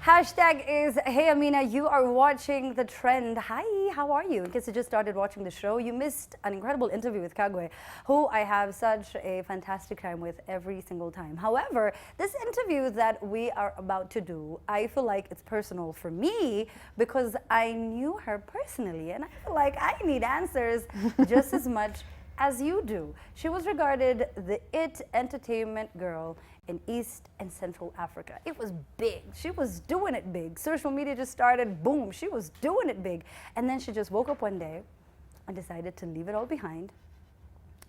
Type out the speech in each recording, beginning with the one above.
Hashtag is, hey Amina, you are watching The Trend. Hi, how are you? In case you just started watching the show, you missed an incredible interview with Kagwe, who I have such a fantastic time with every single time. However, this interview that we are about to do, I feel like it's personal for me because I knew her personally and I feel like I need answers just as much as you do. She was regarded the it entertainment girl in East and Central Africa. It was big. She was doing it big. Social media just started, boom, she was doing it big. And then she just woke up one day and decided to leave it all behind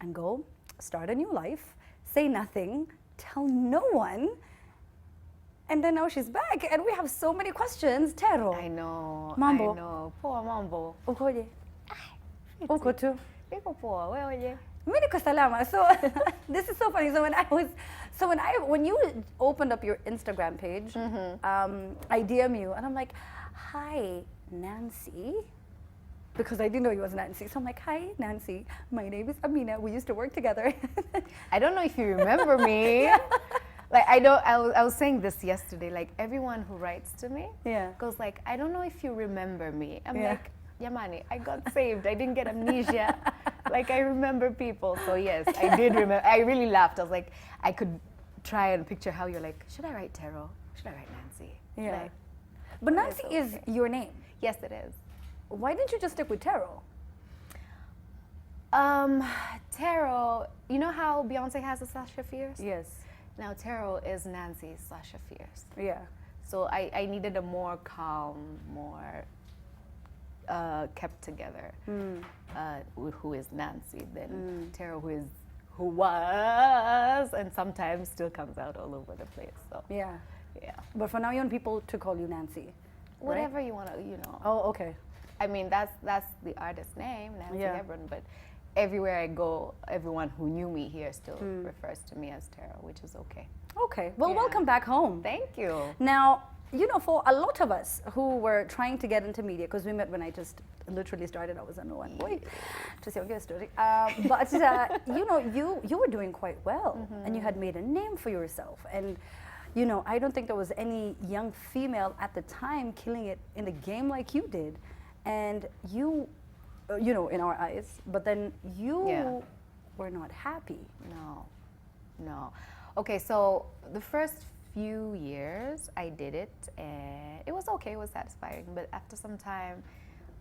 and go start a new life, say nothing, tell no one. And then now she's back and we have so many questions. Terro. I know. Mambo. I know. Poor Mambo. Ukoje? Uko tu? Iko poor. Where are you? Mimi niko salama. So this is so funny. So when you opened up your Instagram page, I DM you and I'm like, hi, Nancy. Because I didn't know you was Nancy. So I'm like, hi, Nancy. My name is Amina. We used to work together. I don't know if you remember me. Yeah. Like, I was saying this yesterday. Like, everyone who writes to me goes like, I don't know if you remember me. I'm like, Yamani, I got saved. I didn't get amnesia. Like, I remember people. So yes, I did remember. I really laughed. I was like, I could try and picture how you're like, should I write Terro? Should I write Nancy? Yeah. Like, but Nancy is your name. Yes, it is. Why didn't you just stick with Terro? Terro, you know how Beyonce has a Sasha Fierce? Yes. Now Terro is Nancy's Sasha Fierce. Yeah. So I needed a more calm, more kept together, who is Nancy, than Terro, who was, and sometimes still comes out all over the place. So yeah. Yeah. But for now, you want people to call you Nancy. Whatever you want to, you know. Oh, okay. I mean, that's the artist name, Nancy Hebron, but everywhere I go, everyone who knew me here still refers to me as Terro, which is okay. Okay. Well, welcome back home. Thank you. Now, you know, for a lot of us who were trying to get into media, because we met when I just literally started, I was a no one boy, to say a story. But you know, you were doing quite well, and you had made a name for yourself. And you know, I don't think there was any young female at the time killing it in the game like you did. And you know, in our eyes, but then you were not happy. No. Okay, so the first few years I did it and it was okay, it was satisfying, but after some time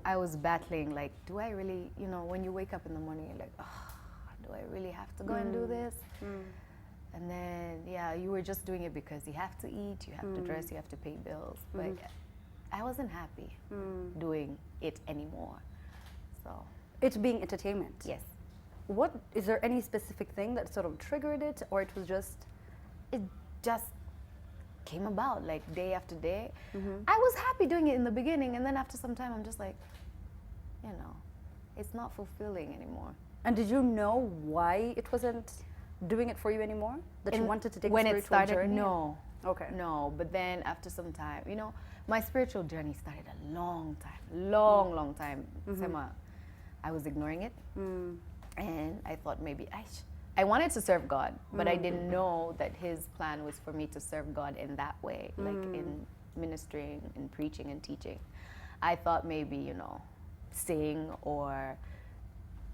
I was battling, like, do I really, you know, when you wake up in the morning you're like, oh, do I really have to go and do this? And then you were just doing it because you have to eat, you have to dress, you have to pay bills, but I wasn't happy doing it anymore. So it's being entertainment. Yes. What is there any specific thing that sort of triggered it, or it just came about like day after day. I was happy doing it in the beginning, and then after some time I'm just like, you know, it's not fulfilling anymore. And did you know why it wasn't doing it for you anymore? That you wanted to take when a spiritual it started, journey? No. Okay. No, but then after some time, you know, my spiritual journey started a long time, long time. Sema, I was ignoring it, and I thought maybe I wanted to serve God, but I didn't know that His plan was for me to serve God in that way, like in ministering, in preaching and teaching. I thought maybe, you know, sing or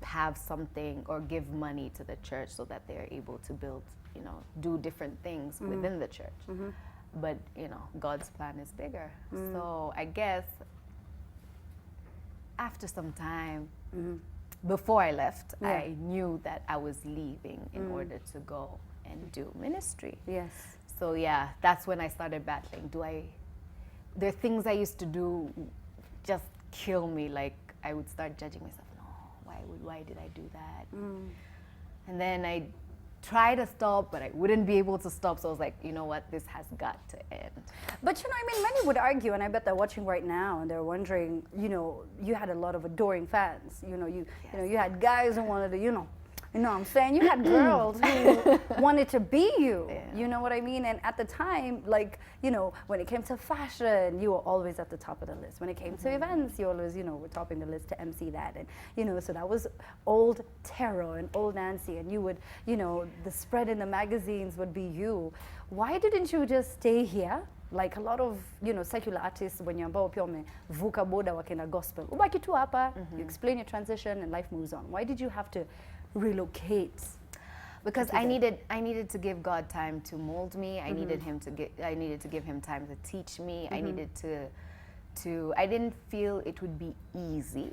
have something or give money to the church so that they're able to build, you know, do different things within the church. But, you know, God's plan is bigger. So I guess after some time, before I left, I knew that I was leaving in order to go and do ministry. Yes. So that's when I started battling. There are things I used to do just kill me. Like, I would start judging myself. No, why did I do that? And then I try to stop, but I wouldn't be able to stop. So I was like, you know what, this has got to end. But you know, I mean, many would argue, and I bet they're watching right now, and they're wondering, you know, you had a lot of adoring fans. You know, you know, you had guys who wanted to, you know what I'm saying? You had girls who wanted to be you. You know what I mean? And at the time, like, you know, when it came to fashion, you were always at the top of the list. When it came to events, you always, you know, were topping the list to MC that. And, you know, so that was old Terro and old Nancy. And you would, you know, the spread in the magazines would be you. Why didn't you just stay here like a lot of, you know, secular artists wenye ambao pia wamevuka boda wakina gospel. Ubaki tu hapa, you explain your transition and life moves on. Why did you have to relocate? Because I needed to give God time to mold me. I needed to give him time to teach me. I needed I didn't feel it would be easy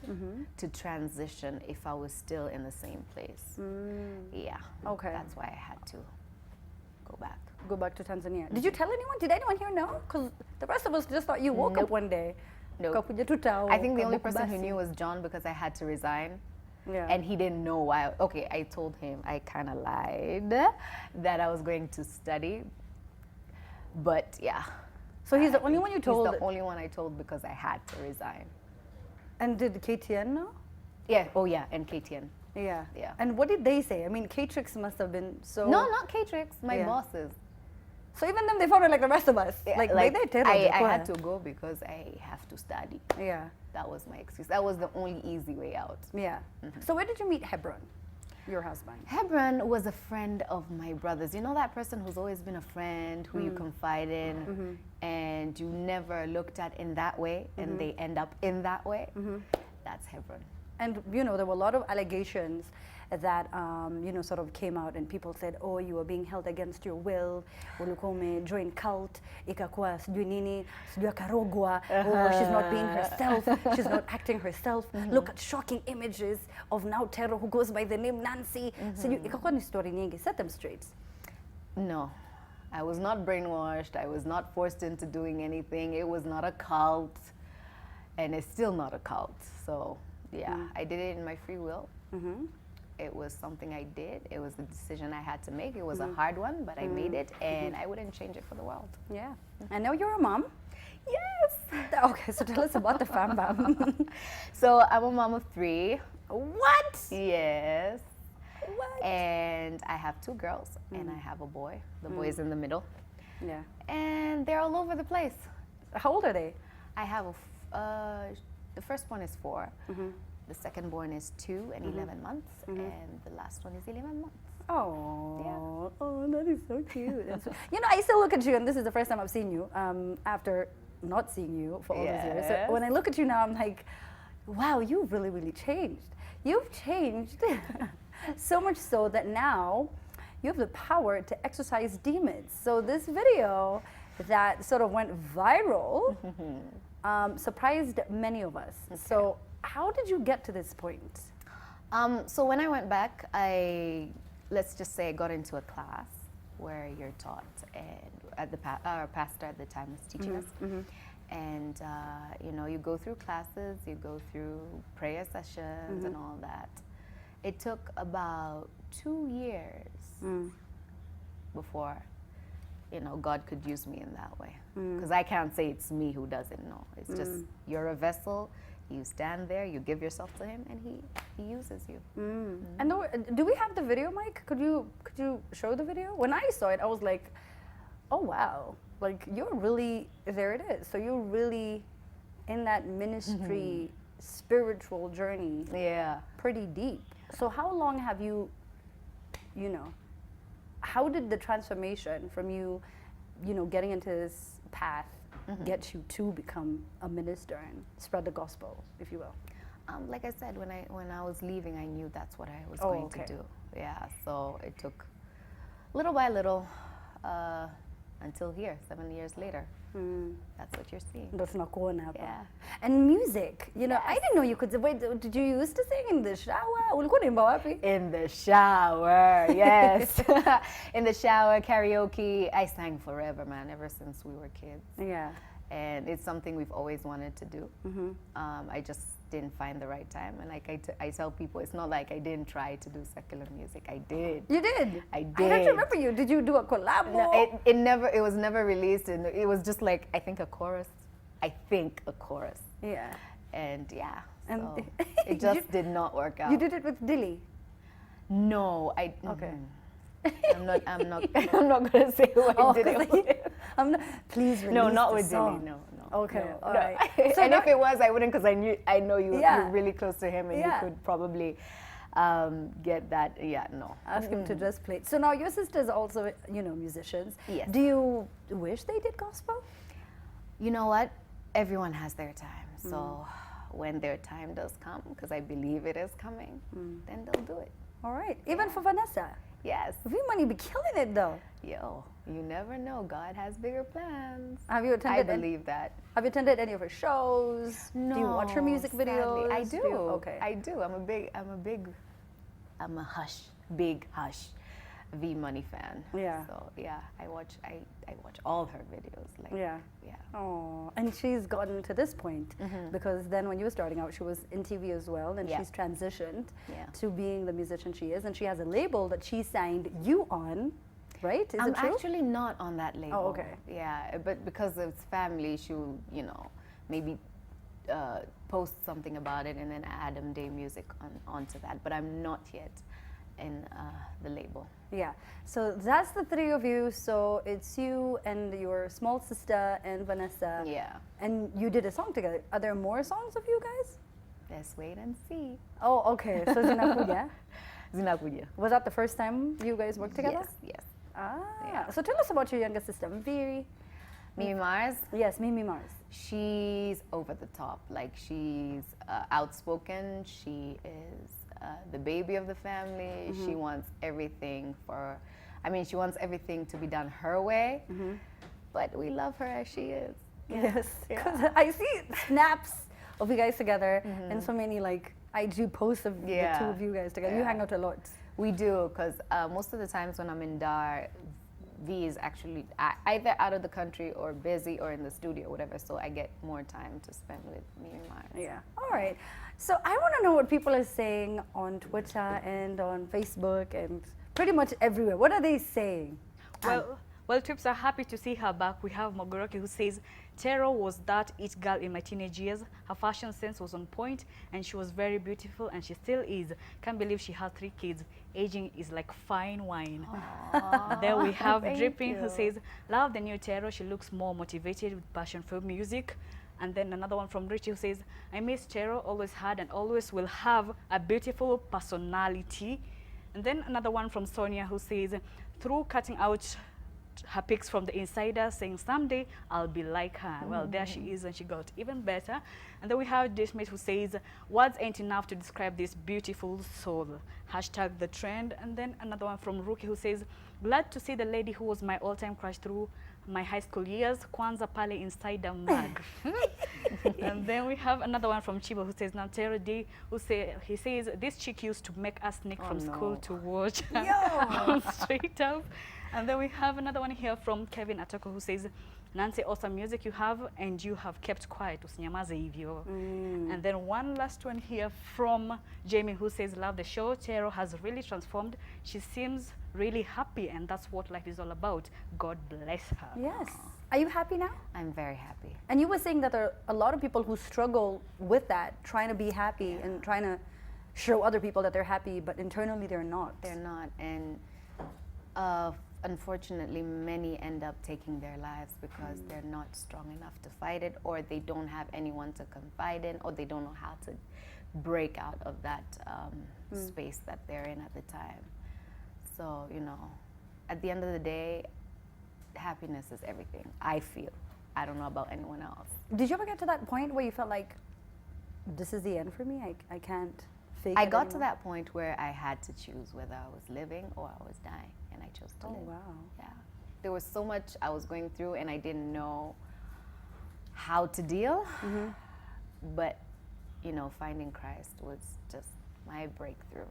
to transition if I was still in the same place. Yeah. Okay. That's why I had to go back. Go back to Tanzania. Did you tell anyone? Did anyone here know? Because the rest of us just thought you woke up one day. No. I think the only person who knew was John, because I had to resign. Yeah. And he didn't know why. Okay, I told him, I kind of lied that I was going to study. But yeah. So he's the only one you told? He's the only one I told because I had to resign. And did KTN know? Yeah, oh yeah, and KTN. Yeah. Yeah. And what did they say? I mean, K-Trix must have been so... No, not K-Trix, my bosses. So even them, they found it like the rest of us. Yeah, like I had to go because I have to study. Yeah. That was my excuse. That was the only easy way out. Yeah. So where did you meet Hebron, your husband? Hebron was a friend of my brother's. You know that person who's always been a friend, who you confide in, and you never looked at in that way, and they end up in that way? That's Hebron. And, you know, there were a lot of allegations that, you know, sort of came out, and people said, oh, you were being held against your will, ulikuwa umejoin cult, ikakuwa sijui nini, sijui akarogwa, oh, she's not being herself, she's not acting herself. Look at shocking images of now Terro, who goes by the name Nancy. Sijui, ikakuwa ni story nyingi. Set them straight. No, I was not brainwashed. I was not forced into doing anything. It was not a cult, and it's still not a cult. So, yeah, I did it in my free will. It was something I did. It was a decision I had to make. It was a hard one, but I made it, and I wouldn't change it for the world. Yeah. And now you're a mom. Yes. Okay, so tell us about the fam bam. So I'm a mom of 3. What? Yes. What? And I have 2 girls, and I have a boy. The boy is in the middle. Yeah. And they're all over the place. How old are they? I have the first one is 4. The second born is 2 and 11 months, and the last one is 11 months. Oh, Yeah. Oh, that is so cute. You know, I still look at you, and this is the first time I've seen you after not seeing you for all these years. So when I look at you now, I'm like, wow, you've really, really changed. You've changed so much so that now you have the power to exorcise demons. So this video that sort of went viral surprised many of us. Okay. So how did you get to this point? So when I went back, let's just say I got into a class where you're taught, and our pastor at the time was teaching us. And you know, you go through classes, you go through prayer sessions and all that. It took about 2 years before, you know, God could use me in that way. Because I can't say it's me who does it. No, it's just you're a vessel. You stand there, you give yourself to him, and he uses you. And do we have the video, Mike? Could you show the video? When I saw it, I was like, oh wow, like you're really, there it is. So you're really in that ministry spiritual journey. Yeah. Pretty deep. So how long have you know, how did the transformation from you know, getting into this path get you to become a minister and spread the gospel, if you will? Like I said, when I was leaving, I knew that's what I was going to do. Yeah, so it took little by little until here, 7 years later. That's what you're seeing. Yeah. And music, you know, I didn't know you could. Wait, did you used to sing in the shower? In the shower, yes. In the shower, karaoke. I sang forever, man, ever since we were kids. Yeah. And it's something we've always wanted to do. I just didn't find the right time. And like I tell people, it's not like I didn't try to do secular music. I did. You did? I did. I don't remember you. Did you do a collab? No, it was never released. And it was just like, I think a chorus. Yeah. And yeah, And so it just did not work out. You did it with Dilly? No, Okay. I'm not gonna say who I did it with. Please release No, not the with song. Dilly. No. Okay, no, all no. right. So and if it was, I wouldn't, because I know you Yeah. were really close to him, and you could probably get that. Yeah, no. Ask him to just play. So now your sisters also, you know, musicians. Yes. Do you wish they did gospel? You know what? Everyone has their time. So when their time does come, because I believe it is coming, then they'll do it. All right. Even for Vanessa. Yes. V-Money be killing it though. Yo, you never know. God has bigger plans. Have you attended? I believe that. Have you attended any of her shows? No. Do you watch her music videos? Sadly, I do. Okay. I do. I'm a big hush V-Money fan. Yeah. So yeah, I watch all her videos. Like, Yeah. Yeah. Oh, and she's gotten to this point because then when you were starting out, she was in TV as well, and Yeah. she's transitioned Yeah. to being the musician she is, and she has a label that she signed you on, right? Is I'm it true? actually not on that label. Oh, okay. Yeah, but because it's family, she'll, maybe post something about it and then add Mdee music onto that. But I'm not yet in the label. Yeah. So that's the three of you. So it's you and your small sister and Vanessa. Yeah. And you did a song together. Are there more songs of you guys? Let's wait and see. Oh, okay. So Zinakudia. Zinakudia. Was that the first time you guys worked together? Yes, yes. Ah. Yeah. So tell us about your younger sister, Mviri. Mimi Mars, Yes, Mimi Mars. she's over the top. Like, she's outspoken. She is the baby of the family. She wants everything she wants everything to be done her way. But we love her as she is. Yes. Yeah. 'Cause I see snaps of you guys together and so many like IG posts of the Yeah. two of you guys together. You Yeah. hang out a lot. We do, because most of the times when I'm in Dar, V is actually either out of the country or busy or in the studio, whatever. So I get more time to spend with me and Mars. Yeah. All right. So I want to know what people are saying on Twitter and on Facebook and pretty much everywhere. What are they saying? Well, Trips are happy to see her back. We have Mogoroki who says, Terro was that it girl in my teenage years. Her fashion sense was on point and she was very beautiful and she still is. Can't believe she has 3 kids. Aging is like fine wine. Then we have Thank Dripping who you. says, love the new Terro. She looks more motivated with passion for music. And then another one from Richie who says, I miss Terro, always had and always will have a beautiful personality. And then another one from Sonia who says, through cutting out her pics from the Insider saying someday I'll be like her. Well, there she is and she got even better. And then we have Dishmate who says words ain't enough to describe this beautiful soul. Hashtag the trend. And then another one from Rookie who says glad to see the lady who was my all-time crush through my high school years, Kwanza Pale Insider mag. And then we have another one from Chiba who says Terro Mdee who he says this chick used to make us sneak from school to watch her straight up. And then we have another one here from Kevin Atoko who says, Nancy, awesome music you have and you have kept quiet. Usinyamaze hivyo. And then one last one here from Jamie who says, love the show. Terro has really transformed. She seems really happy and that's what life is all about. God bless her. Yes. Are you happy now? I'm very happy. And you were saying that there are a lot of people who struggle with that, trying to be happy and trying to show other people that they're happy, but internally they're not. They're not. And unfortunately, many end up taking their lives because they're not strong enough to fight it, or they don't have anyone to confide in, or they don't know how to break out of that space that they're in at the time. So, at the end of the day, happiness is everything, I feel. I don't know about anyone else. Did you ever get to that point where you felt like, this is the end for me? I can't fake I it got to anymore? that point where I had to choose whether I was living or I was dying, and I chose to live. Oh, wow. Yeah. There was so much I was going through, and I didn't know how to deal. But, finding Christ was just my breakthrough.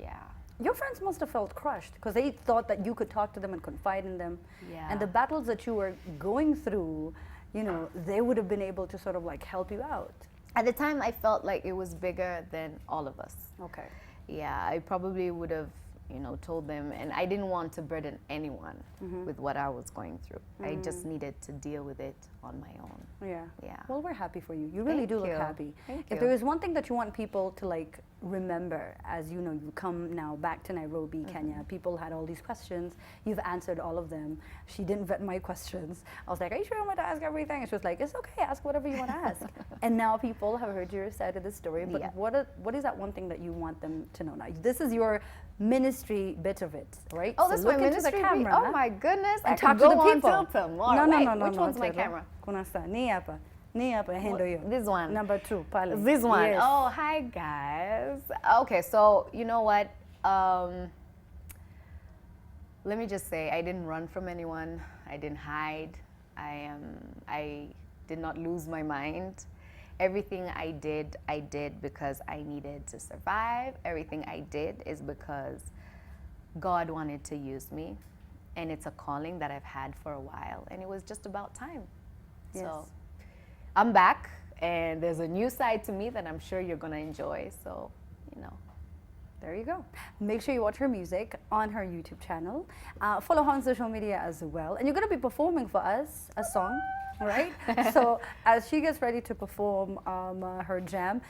Yeah. Your friends must have felt crushed because they thought that you could talk to them and confide in them. Yeah. And the battles that you were going through, they would have been able to sort of like help you out. At the time, I felt like it was bigger than all of us. Okay. Yeah, I probably would have, told them, and I didn't want to burden anyone with what I was going through. I just needed to deal with it on my own. Yeah. Yeah. Well, we're happy for you. You really Thank do look you. happy. Thank If you. there is one thing that you want people to like remember, as you come now back to Nairobi, Kenya, people had all these questions. You've answered all of them. She didn't vet my questions. I was like, are you sure I'm going to ask everything? And she was like, it's okay, ask whatever you want to ask. And now people have heard your side of the story. But Yeah. what is that one thing that you want them to know now? This is your ministry bit of it, right? Oh, So this is look my into the ministry. camera. Oh my goodness! And I talk could to the go on people. till tomorrow. No, no, Wait, no, no, which no. one's my Terro. camera? Kuna sa ni hapa. Ni hapa hendo yo. This one. Number 2 pale. This one. Yes. Oh, hi guys. Okay, so you know what? Let me just say, I didn't run from anyone. I didn't hide. I did not lose my mind. Everything I did because I needed to survive. Everything I did is because God wanted to use me. And it's a calling that I've had for a while. And it was just about time. Yes. So I'm back. And there's a new side to me that I'm sure you're going to enjoy. So, you know. There you go. Make sure you watch her music on her YouTube channel. Follow her on social media as well. And you're going to be performing for us a song, right? So as she gets ready to perform her jam,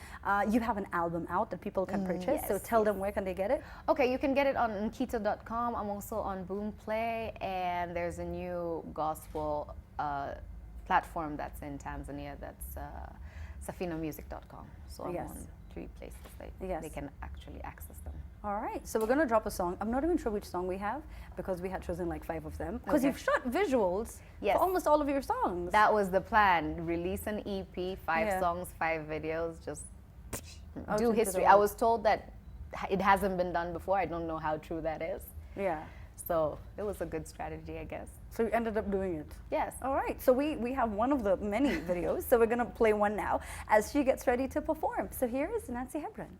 you have an album out that people can purchase. Yes, so tell them where can they get it? Okay, you can get it on nkita.com. I'm also on Boomplay. And there's a new gospel platform that's in Tanzania. That's safinamusic.com. So I'm Yes. on 3 places that Yes. they can actually access them. All right. So we're going to drop a song. I'm not even sure which song we have because we had chosen like 5 of them. Because Okay. you've shot visuals Yes. for almost all of your songs. That was the plan. Release an EP, 5 Yeah. songs, 5 videos, just Out do into the history. I world. was told that it hasn't been done before. I don't know how true that is. Yeah. So it was a good strategy, I guess. So you ended up doing it. Yes. All right, so we have one of the many videos, so we're gonna play one now as she gets ready to perform. So here is Nancy Hebron.